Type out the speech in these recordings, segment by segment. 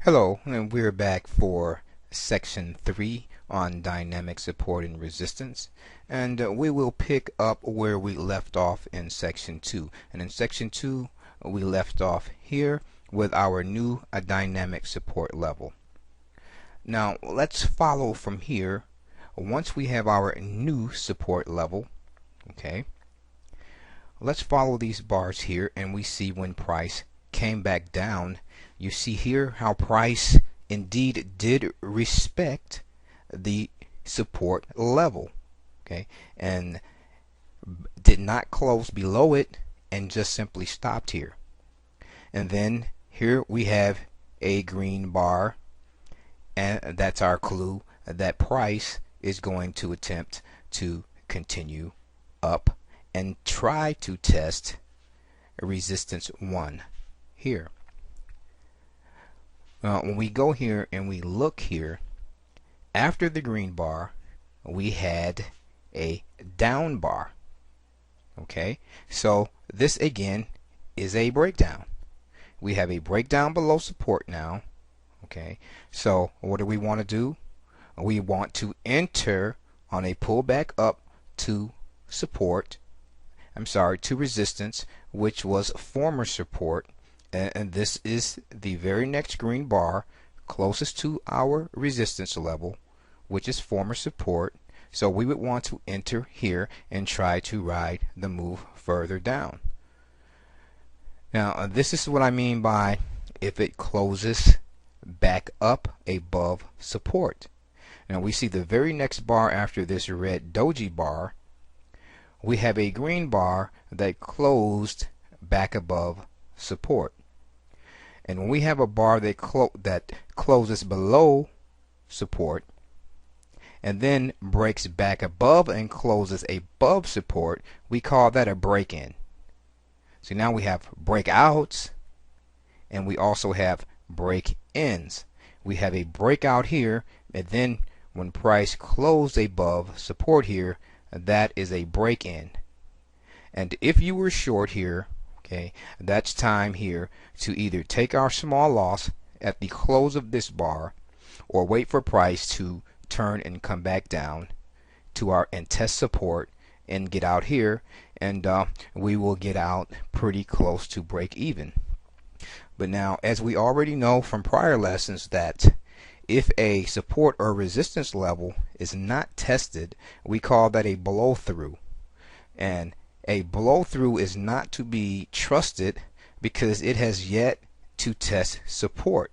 Hello, and we're back for section 3 on dynamic support and resistance, and we will pick up where we left off in section 2. And in section 2 we left off here with our new dynamic support level. Now let's follow from here. Once we have our new support level, okay, let's follow these bars here, and we see when price came back down. You see here how price indeed did respect the support level, okay, and did not close below it and just simply stopped here. And then here we have a green bar, and that's our clue that price is going to attempt to continue up and try to test resistance 1 here. When we go here and we look here, after the green bar we had a down bar. Okay, so this again is a breakdown. We have a breakdown below support now. Okay, so what do we want to do? We want to enter on a pullback up to support, to resistance, which was former support, and this is the very next green bar closest to our resistance level, which is former support. So we would want to enter here and try to ride the move further down. Now this is what I mean by if it closes back up above support. Now we see the very next bar after this red doji bar, we have a green bar that closed back above support. And when we have a bar that closes below support and then breaks back above and closes above support, we call that a break-in. So now we have breakouts and we also have break-ins. We have a breakout here, and then when price closed above support here, that is a break-in. And if you were short here, okay, that's time here to either take our small loss at the close of this bar or wait for price to turn and come back down to our and test support and get out here, and we will get out pretty close to break even. But now, as we already know from prior lessons, that if a support or resistance level is not tested, we call that a blow through. And a blow through is not to be trusted because it has yet to test support.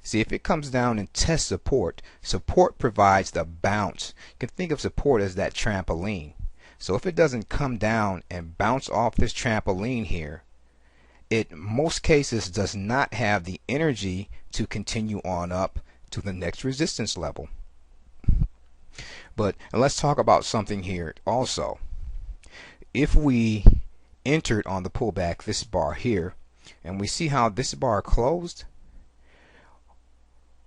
See, if it comes down and tests support, support provides the bounce. You can think of support as that trampoline. So if it doesn't come down and bounce off this trampoline here, it in most cases does not have the energy to continue on up to the next resistance level. But let's talk about something here also. If we entered on the pullback, this bar here, and we see how this bar closed,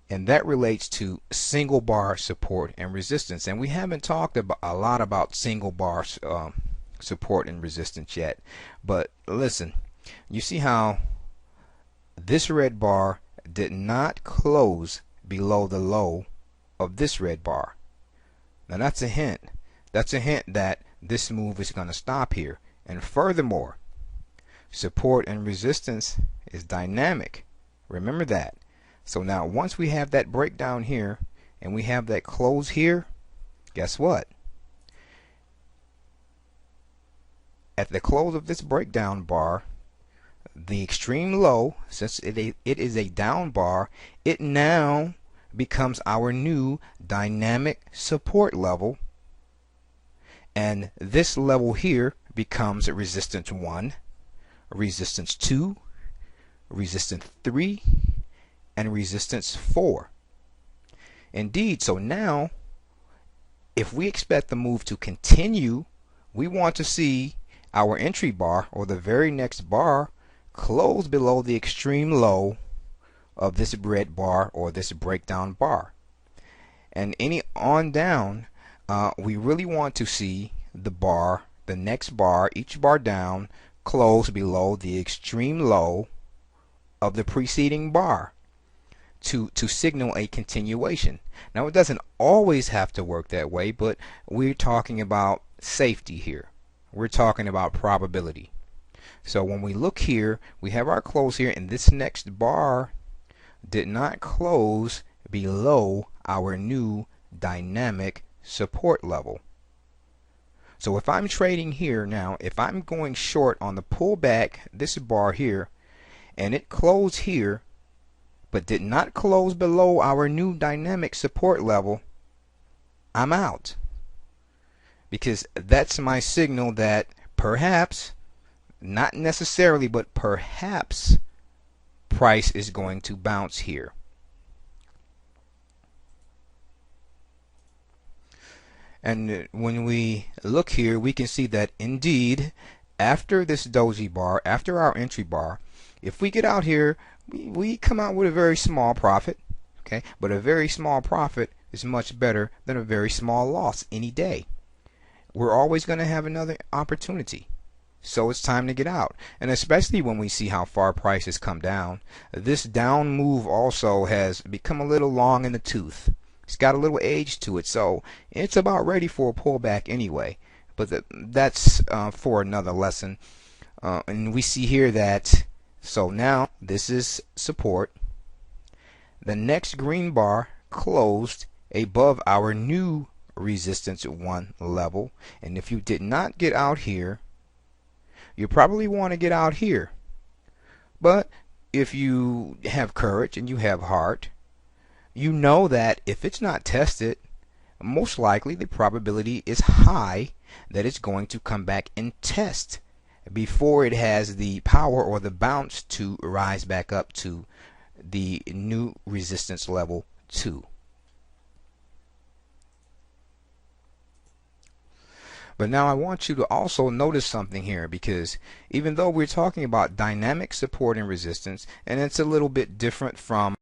and that relates to single bar support and resistance, and we haven't talked a lot about single bar support and resistance yet. But listen, you see how this red bar did not close below the low of this red bar. Now that's a hint. That's a hint that this move is going to stop here. And furthermore, support and resistance is dynamic. Remember that. So now once we have that breakdown here and we have that close here, guess what? At the close of this breakdown bar, the extreme low, since it is a down bar, it now becomes our new dynamic support level, and this level here becomes resistance 1, resistance 2, resistance 3, and resistance 4. Indeed, so now if we expect the move to continue, we want to see our entry bar, or the very next bar, close below the extreme low of this red bar or this breakdown bar. And any on down, we really want to see the bar, the next bar, each bar down, close below the extreme low of the preceding bar. to signal a continuation. Now it doesn't always have to work that way, but we're talking about safety here. We're talking about probability. So when we look here, we have our close here, and this next bar did not close below our new dynamic support level. So if I'm trading here now, if I'm going short on the pullback, this bar here, and it closed here, but did not close below our new dynamic support level, I'm out. Because that's my signal that perhaps, not necessarily, but perhaps price is going to bounce here. And when we look here, we can see that indeed, after this doji bar, after our entry bar, if we get out here, we come out with a very small profit. Okay, but a very small profit is much better than a very small loss any day. We're always going to have another opportunity. So it's time to get out. And especially when we see how far prices come down. This down move also has become a little long in the tooth. It's got a little age to it, so it's about ready for a pullback anyway. But that's for another lesson. And we see here that, so now this is support. The next green bar closed above our new resistance 1 level. And if you did not get out here, you probably want to get out here. But if you have courage and you have heart, you know that if it's not tested, most likely the probability is high that it's going to come back and test before it has the power or the bounce to rise back up to the new resistance level 2. But now I want you to also notice something here, because even though we're talking about dynamic support and resistance, and it's a little bit different from